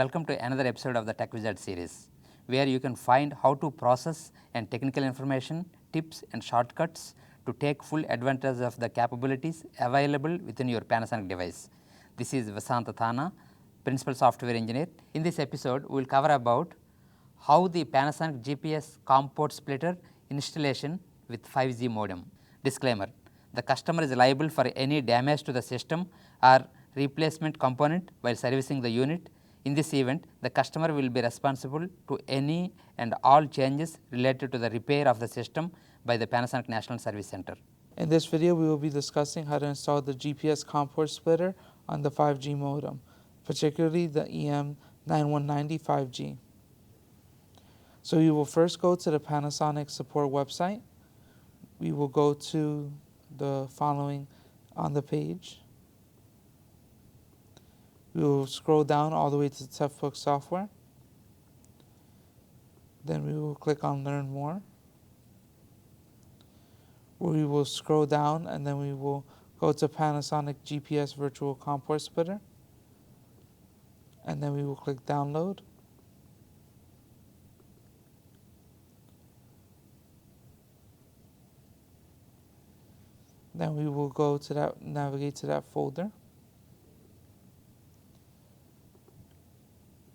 Welcome to another episode of the Tech Wizard series, where you can find how to process and technical information, tips and shortcuts to take full advantage of the capabilities available within your Panasonic device. This is Vasant Thana, Principal Software Engineer. In this episode, we will cover about how the Panasonic GPS COM port splitter installation with 5G modem. Disclaimer: the customer is liable for any damage to the system or replacement component while servicing the unit. In this event, the customer will be responsible to any and all changes related to the repair of the system by the Panasonic National Service Center. In this video, we will be discussing how to install the GPS COM port splitter on the 5G modem, particularly the EM9190 5G. So we will first go to the Panasonic support website. We will go to the following on the page. We will scroll down all the way to Textbook Software. Then we will click on Learn More. We will scroll down and then we will go to Panasonic GPS Virtual COM port splitter. And then we will click Download. Then we will go to that, navigate to that folder.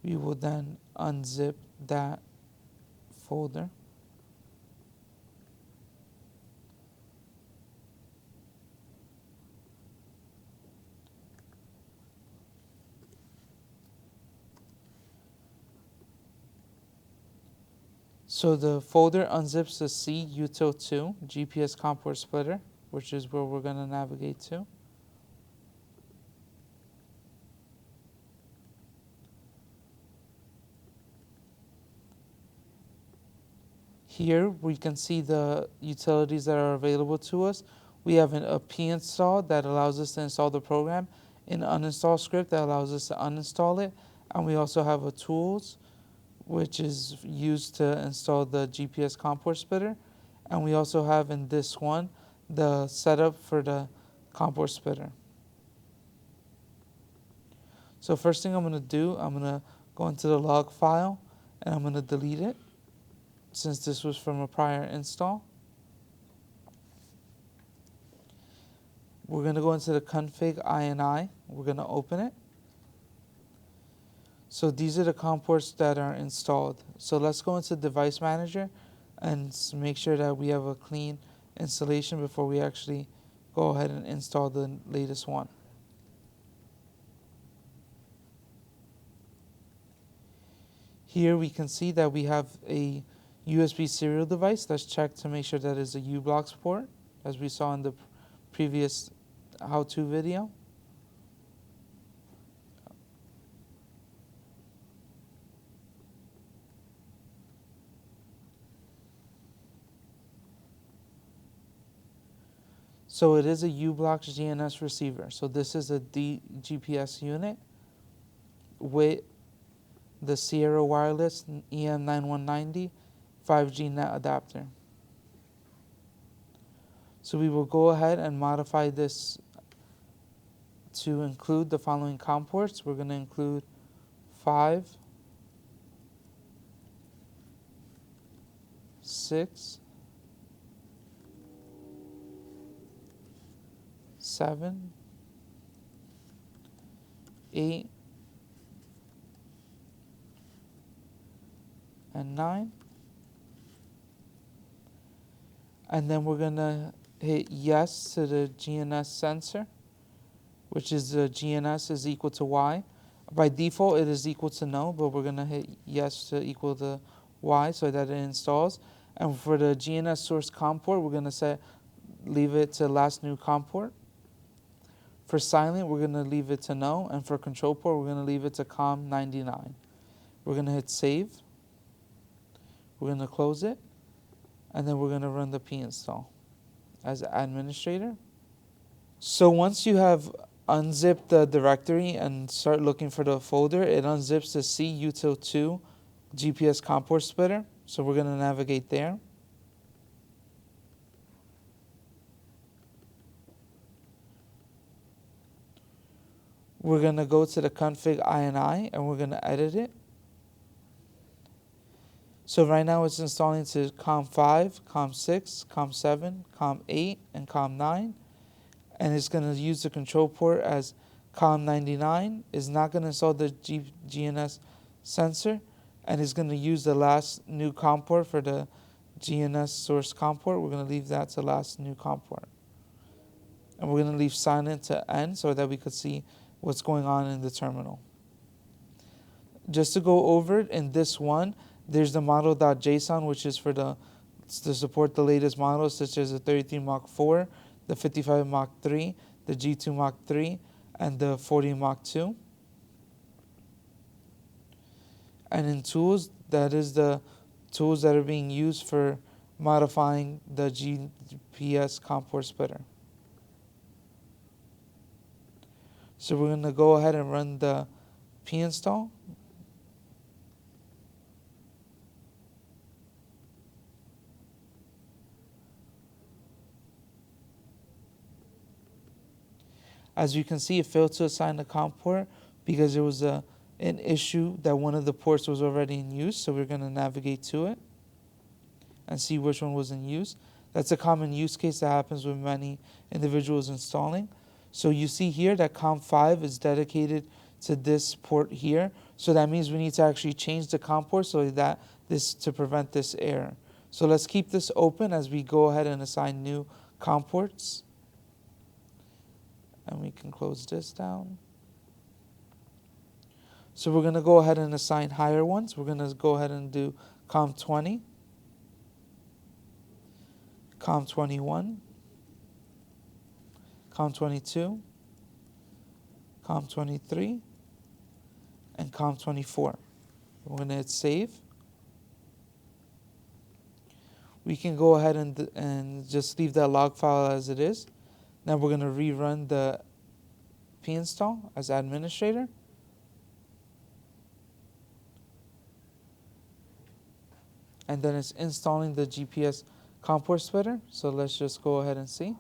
We will then unzip that folder. So the folder unzips the C Util 2 GPS COM port splitter, which is where we're going to navigate to. Here we can see the utilities that are available to us. We have a p-install that allows us to install the program, an uninstall script that allows us to uninstall it, and we also have a tools which is used to install the GPS COM port splitter, and we also have in this one the setup for the COM port splitter. So first thing I'm going to do, I'm going to go into the log file and I'm going to delete it since this was from a prior install. We're going to go into the config INI. We're going to open it. So these are the COM ports that are installed. So let's go into Device Manager and make sure that we have a clean installation before we actually go ahead and install the latest one. Here we can see that we have a USB serial device. Let's check to make sure that is a U-Blocks port, as we saw in the previous how-to video. So it is a U-Blocks GNS receiver. So this is a DGPS unit with the Sierra Wireless EM9190 5G net adapter. So we will go ahead and modify this to include the following COM ports. We're going to include 5, 6, 7, 8, and 9. And then we're going to hit yes to the GNS sensor, which is the GNS is equal to Y. By default, it is equal to no, but we're going to hit yes to equal to Y so that it installs. And for the GNS source COM port, we're going to leave it to last new COM port. For silent, we're going to leave it to no. And for control port, we're going to leave it to COM99. We're going to hit save. We're going to close it. And then we're going to run the p-install as administrator. So once you have unzipped the directory and start looking for the folder, it unzips the C Util 2 GPS COM port splitter. So we're going to navigate there. we're going to go to the config INI and we're going to edit it. So right now it's installing to COM5, COM6, COM7, COM8, and COM9. And it's going to use the control port as COM99. It's not going to install the GNS sensor. And it's going to use the last new COM port for the GNS source COM port. We're going to leave that to last new COM port. And we're going to leave silent to end so that we could see what's going on in the terminal. Just to go over it, in this one, there's the model.json, which is for to support the latest models, such as the 33 Mach 4, the 55 Mach 3, the G2 Mach 3, and the 40 Mach 2. And in tools, that is the tools that are being used for modifying the GPS COM port splitter. So we're going to go ahead and run the pinstall. As you can see, it failed to assign the COM port because there was an issue that one of the ports was already in use. So we're going to navigate to it and see which one was in use. That's a common use case that happens with many individuals installing. So you see here that COM5 is dedicated to this port here. So that means we need to actually change the COM port so that to prevent this error. So let's keep this open as we go ahead and assign new COM ports. And we can close this down. So we're going to go ahead and assign higher ones. We're going to go ahead and do COM20, COM21, COM22, COM23, and COM24. We're going to hit save. We can go ahead and just leave that log file as it is. Now we're going to rerun the pinstall as administrator. And then it's installing the GPS COM port splitter. So let's just go ahead and see.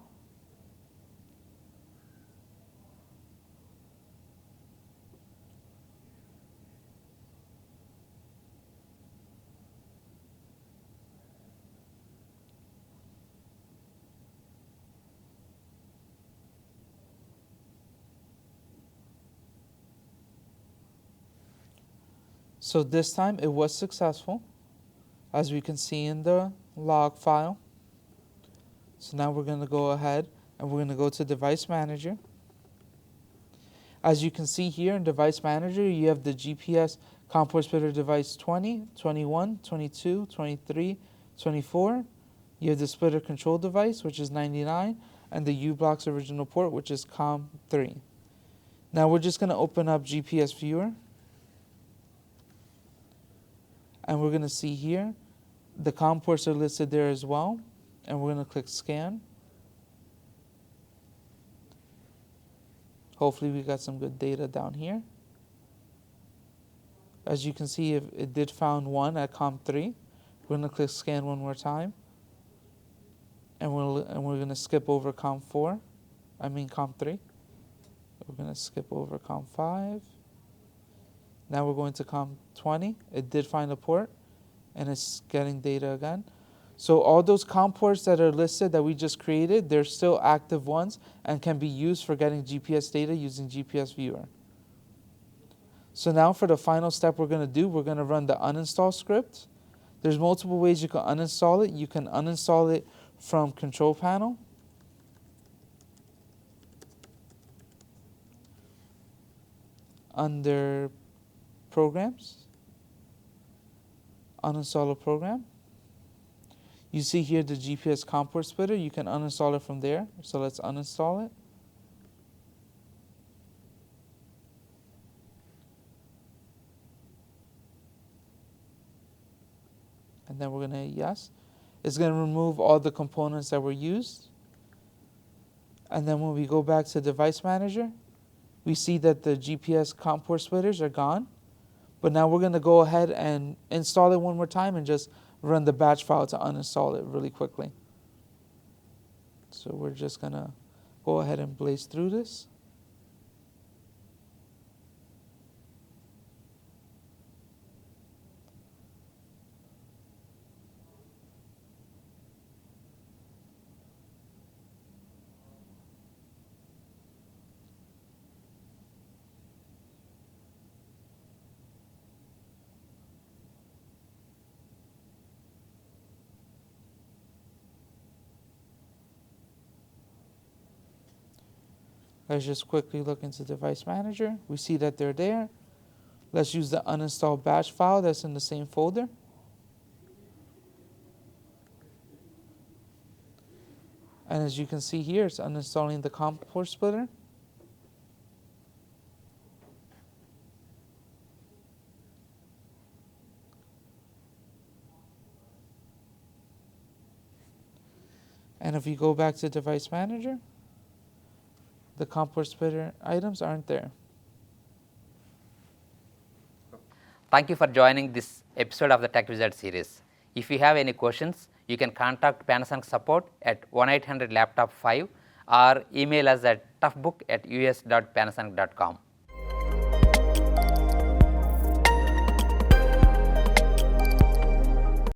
So this time it was successful, as we can see in the log file. So now we're going to go ahead and we're going to go to Device Manager. As you can see here in Device Manager, you have the GPS COM port splitter device 20, 21, 22, 23, 24. You have the splitter control device, which is 99, and the U-Block's original port, which is COM3. Now we're just going to open up GPS Viewer. And we're going to see here, the COM ports are listed there as well. And we're going to click Scan. Hopefully we got some good data down here. As you can see, it did found one at COM3. We're going to click Scan one more time. And we're going to skip over COM3. We're going to skip over COM5. Now we're going to COM20. It did find a port, and it's getting data again. So all those COM ports that are listed that we just created, they're still active ones and can be used for getting GPS data using GPS Viewer. So now for the final step we're going to do, we're going to run the uninstall script. There's multiple ways you can uninstall it. You can uninstall it from Control Panel. Under Programs, uninstall a program. You see here the GPS COM port splitter. You can uninstall it from there. So let's uninstall it. And then we're going to hit yes. It's going to remove all the components that were used. And then when we go back to Device Manager, we see that the GPS COM port splitters are gone. But now we're going to go ahead and install it one more time and just run the batch file to uninstall it really quickly. So we're just going to go ahead and blaze through this. Let's just quickly look into Device Manager. We see that they're there. Let's use the uninstalled batch file that's in the same folder. And as you can see here, it's uninstalling the COM port splitter. And if you go back to Device Manager, the COM port splitter items aren't there. Thank you for joining this episode of the Tech Wizard series. If you have any questions, you can contact Panasonic support at 1-800-LAPTOP5 or email us at toughbook@us.panasonic.com.